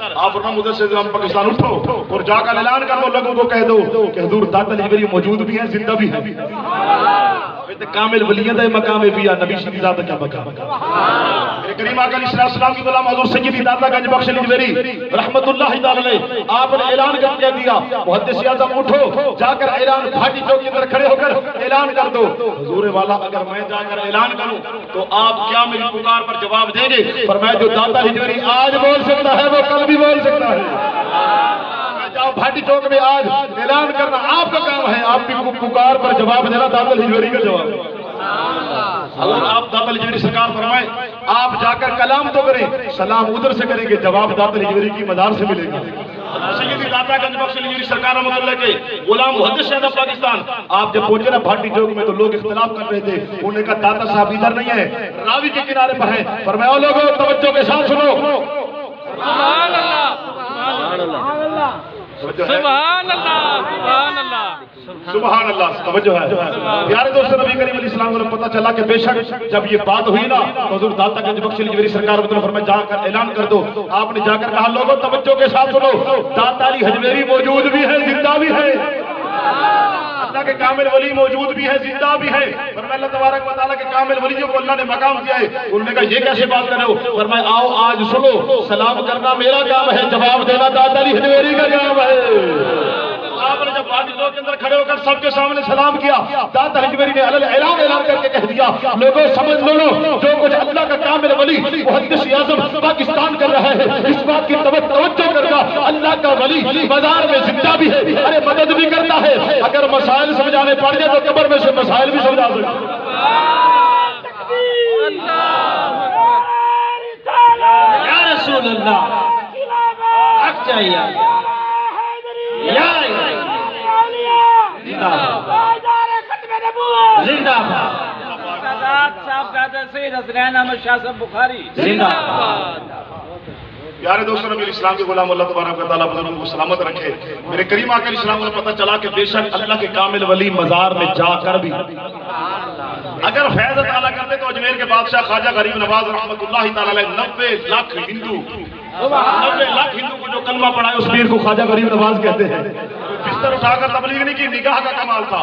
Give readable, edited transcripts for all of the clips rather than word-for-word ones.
آپ فرمایا مدثر ہم پاکستان اٹھو اور جا کر اعلان کر دو، لوگوں کو کہہ دو کہ حضور داتا علی موجود بھی ہیں، زندہ بھی ہیں۔ کامل ولیت ہے مقام بھی ہے، نبی شریف ذات کیا مقام ہے۔ کریم آقا علیہ السلام کی غلام حضور سیدی داتا گنج بخش اجمیری رحمت اللہ تعالی علیہ، آپ نے اعلان کر کے دیا محدث اعظم اٹھو جا کر اعلان بھاٹی چوک کے اندر کھڑے ہو کر اعلان کر دو۔ حضور والا اگر میں جا کر اعلان کروں تو آپ کیا میری پکار پر جواب دیں گے؟ فرمایا جو داتا اجمیری آج بول سکتا ہے وہ کل بھی بول سکتا ہے۔ جاؤ بھاٹی چوک میں آج اعلان کرنا آپ کا کام ہے، آپ کی پکار پر جواب دینا داتا اجمیری کا جواب ہے۔ اگر آپ داتا اجمیری سرکار فرمائے آپ جا کر کلام تو کریں، سلام ادھر سے کریں گے، جواب داتا اجمیری کی مزار سے ملے گا۔ سیدی داتا گنج بخش اجمیری سرکار رحمۃ اللہ کے غلام محدث شہزادہ پاکستان، آپ جب پہنچے نا بھاٹی چوک میں تو لوگ اختلاف کر رہے تھے، انہوں نے کہا داتا صاحب ادھر نہیں ہے، راوی کے کنارے پر ہیں۔ فرمایا لوگوں توجہ کے ساتھ سنو، سبحان اللہ سبحان اللہ سبحان اللہ سبحان اللہ سبحان اللہ، توجہ ہے پیارے دوستو۔ نبی کریم علیہ السلام کو پتہ چلا کہ بے شک جب یہ بات ہوئی نا تو حضور داتا گنج بخش اجمیری سرکار رحمۃ اللہ فرمایا جا کر اعلان کر دو۔ آپ نے جا کر کہا لوگوں توجہ کے ساتھ سنو، داتا علی اجمیری موجود بھی ہے، زندہ بھی ہے، اللہ کے کامل ولی موجود بھی ہے، زندہ بھی ہے۔ فرمایا اللہ تبارک و تعالیٰ کے کامل ولیوں کو اللہ نے مقام دیا ہے۔ انہوں نے کہا یہ کیسے بات کر رہے ہو؟ فرمایا آؤ آج سنو، سلام کرنا میرا کام ہے، جواب دینا داتا علی اجمیری کا کام ہے۔ آپ نے جب بھاٹی چوک کے اندر کھڑے ہو کر سب کے سامنے سلام کیا، داتا اجمیری نے اعلان کر کے کہہ دیا لوگوں سمجھ لو جو کچھ اللہ کا کامل ولی محدث اعظم پاکستان کر رہا ہے، اس بات کی توجہ کرنا اللہ کا ولی بازار میں زندہ بھی ہے، ارے مدد بھی کرتا ہے، اگر مسائل سمجھانے پڑ جائے تو قبر میں سے مسائل بھی سمجھا سکتا ہے۔ یا رسول اللہ حق چاہیے زندہ باد صاحب دادا سید حسنین احمد شاہ صاحب بخاری زندہ باد۔ پیارے دوستوں نبی اسلام کے غلام اللہ تبارک و تعالیٰ بزرگوں کو سلامت رکھے۔ میرے کریم آقا علیہ السلام کو پتہ چلا کہ بے شک اللہ کے کامل ولی مزار میں جا کر بھی اگر فیض عطا کرتے تو اجمیر کے بادشاہ خواجہ غریب نواز رحمۃ اللہ تعالی علیہ 90 لاکھ ہندو کو جو کلمہ پڑھا ہے اس پیر کو خواجہ غریب نواز کہتے ہیں۔ بستر اٹھا کر تبلیغ نہیں کی، نگاہ کا کمال تھا۔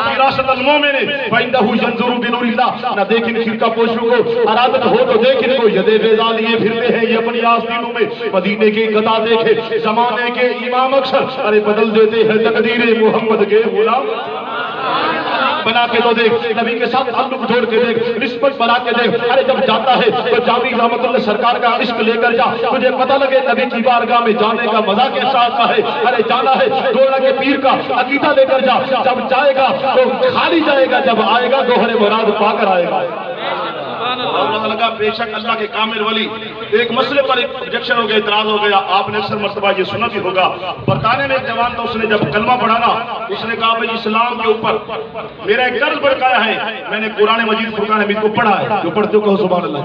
فراست المومن فإنہ ينظر بنور اللہ، نہ دیکھیں خرقہ پوشوں کو، ارادت ہو تو دیکھیں کو، یدے بیضا لیے پھرتے ہیں یہ اپنی آستینوں میں، مدینے کے گدا دیکھے زمانے کے امام اکثر، ارے بدل دیتے ہیں تقدیر محمد کے غلام۔ بنا کے تو دیکھ، نبی کے ساتھ تعلق جوڑ کے دیکھ، نسبت بنا کے دیکھ، ارے جب جاتا ہے تو جامی رحمت اللہ سرکار کا عشق لے کر جا، تجھے پتہ لگے نبی کی بارگاہ میں جانے کا مزہ کیسا آتا ہے۔ ارے جانا ہے گوڑا کے پیر کا عقیدہ لے کر جا، جب جائے گا تو خالی جائے گا، جب آئے گا گوہر مراد پا کر آئے گا۔ اور لگا بے شک اللہ کے کامل ولی۔ ایک مسئلے پر ایک objection ہو گیا، اعتراض ہو گیا، آپ نے اکثر مرتبہ یہ سنا بھی ہوگا۔ برطانیہ میں ایک جوان تھا، اس نے جب کلمہ پڑھا نا، اس نے کہا بھائی اسلام کے اوپر میرا ایک قرض بڑھایا ہے، میں نے قرآن مجید فرقان حمید کو پڑھا ہے، جو پڑھتے ہو کہو سبحان اللہ۔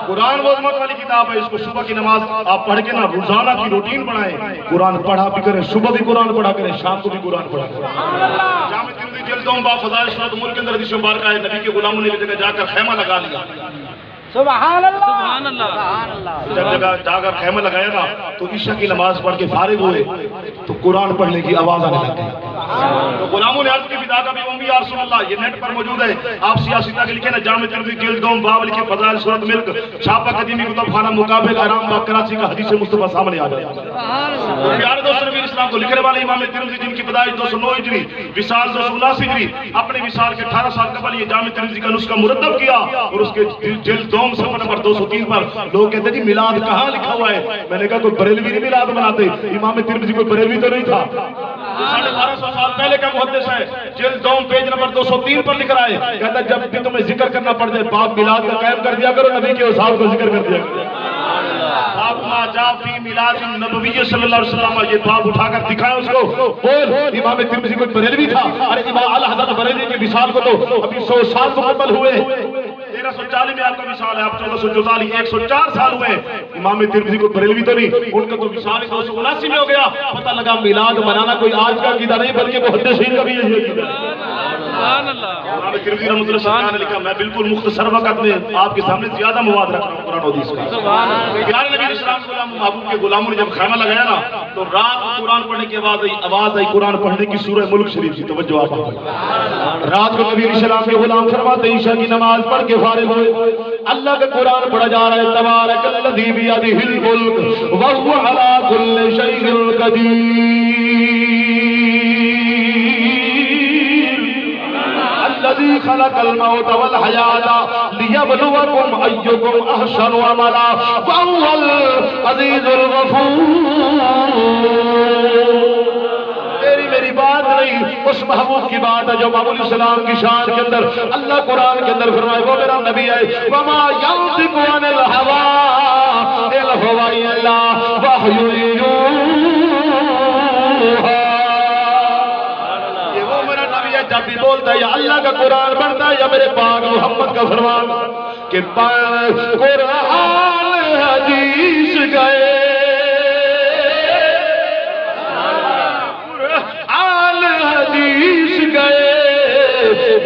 قرآن وہ عظمت والی کتاب ہے، اس کو صبح کی نماز آپ پڑھ کے نا روزانہ کی روٹین بنائیں، قرآن پڑھا بھی کریں، صبح بھی قرآن پڑھا کریں، شام کو بھی قرآن پڑھا کریں۔ جامع ترمذی جلد 2 باب فضائل سنت ملک کے اندر حدیث مبارکہ ہے، نبی کے غلاموں نے جگہ جا کر خیمہ لگا لیا۔ سبحان اللہ سبحان اللہ۔ جب جگہ جا کر خیمہ لگایا نا تو عشاء کی نماز پڑھ کے فارغ ہوئے تو قرآن پڑھنے کی آواز آنے لگ گئی۔ تو غلاموں نے عرض کی فدا کا بھی ہوں گی یا رسول اللہ، یہ نیٹ پر موجود ہے، آپ سیاستہ کے لکھے نا جامع ترمذی جلد 2 باب لکھے فضائل سورۃ ملک، چھاپا قدیمی کتب خانہ مقابل آرام باغ کراچی کا حدیث مصطفیٰ سامنے آ جائے۔ پیارے دوست نبی اسلام کو لکھنے والے امام ترمذی جن کی پیدائش 209 ہجری، وصال 279 ہجری، اپنے وصال کے 18 سال قبل یہ جامع ترمذی کا نسخہ مرتب کیا اور اس کے جلد 2 صفحہ نمبر 203 پر لوگ کہتے ہیں جی میلاد کہاں لکھا ہوا ہے؟ میں نے کہا کوئی بریلوی نہیں میلاد مناتے، امام ترمذی کوئی بریلوی تو نہیں تھا، 1250 سال پہلے کا محدث ہے، جلد 2 پیج نمبر 203 پر لکھ رہا ہے، کہتا ہے جب بھی تمہیں ذکر کرنا پڑ جائے باب میلاد کا قائم کر دیا کرو، نبی کے اصحاب کو ذکر کر دیا کرو۔ باب ما جاء فی میلاد النبوی صلی اللہ علیہ وسلم، یہ باب اٹھا کر دکھایا اس کو، بول امام ترمذی کوئی بریلوی تھا؟ ارے امام اعلی حضرت بریلوی کے وصال کو تو ابھی 100 سال مکمل ہوئے، 1340 میں آپ کا وصال ہے، آپ 1444 104 سال ہوئے، امام ترمذی کو بریلوی تو نہیں، ان کا تو وصال 279 میں ہو گیا۔ پتہ لگا میلاد منانا کوئی آج کا عقیدہ نہیں بلکہ محدثین کا بھی یہی عقیدہ ہے۔ امام ترمذی رحمۃ اللہ سرکار نے لکھا میں بالکل مختصر وقت میں آپ کے سامنے زیادہ مواد رکھ رہا ہوں قرآن و حدیث کا. پیارے نبی اسلام غلام محبوب کے غلاموں نے جب خیمہ لگایا نا تو رات کو قرآن پڑھنے کی آواز آئی قرآن پڑھنے کی سورہ ملک شریف کی. توجہ آپ رات کو نبی اسلام کے غلام فرماتے عشاء کی نماز پڑھ کے فارغ ہوئے اللہ کا قرآن پڑھا جا رہا ہے تبارک الذی بیدہ الملک وہو علی کل شیء قدیر الذی خلق الموت والحیاة لیبلوکم ایکم احسن عملا وہو العزیز الغفور. میری بات نہیں اس محبوب کی بات ہے جو محمود السلام کی شان کے اندر اللہ قرآن کے اندر فرمائے وہ میرا نبی ہے وما ينطق عن الهوى ان هو الا وحی یوحى. یہ وہ میرا نبی ہے جب بھی بولتا ہے یا اللہ کا قرآن پڑھتا ہے یا میرے پاک محمد کا فرمان کہ قرآن حدیث گئے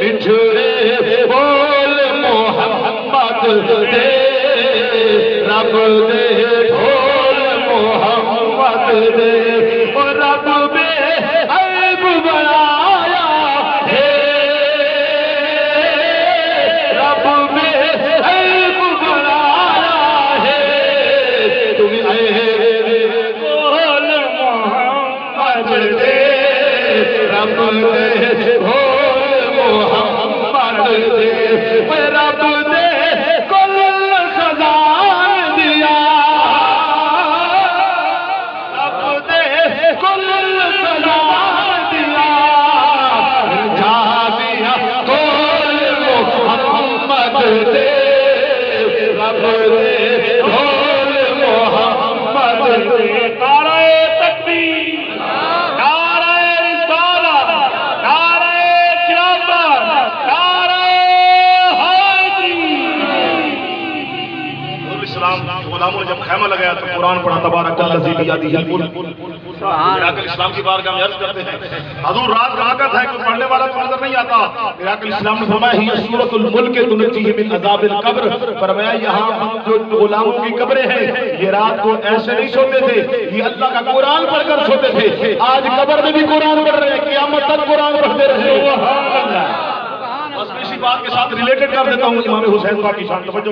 بچھڑے بول محمد دے رب دے بول محمد دے اور رب بے عیب بنایا ہے رب بے عیب بنایا ہے تم بول محمد دے رب دے محمد دے رب دے کل خزان دیا رب دے کل خزان دیا جا دیا کل محمد دے رب دے کل محمد دے. نعرہ تکبیر غلاموں نے جب خیمہ لگایا تو قرآن پڑھا تبارک الذی بیدہ الملک. میراکل اسلام کی بارگاہ میں عرض کرتے ہیں حضور رات راکت ہے کوئی پڑھنے والا تو نظر نہیں آتا. میراکل اسلام نے فرمایا ہی سورۃ الملک تنجیہ من عذاب القبر. فرمایا یہاں جو غلاموں کی قبریں ہیں یہ رات کو ایسے نہیں سوتے تھے یہ اللہ کا قرآن پڑھ کر سوتے تھے. آج قبر میں بھی قرآن پڑھ رہے ہیں قیامت تک قرآن پڑھتے رہے. بس اسی بات کے ساتھ ریلیٹڈ کر دیتا ہوں امام حسین پاک کی شان. توجہ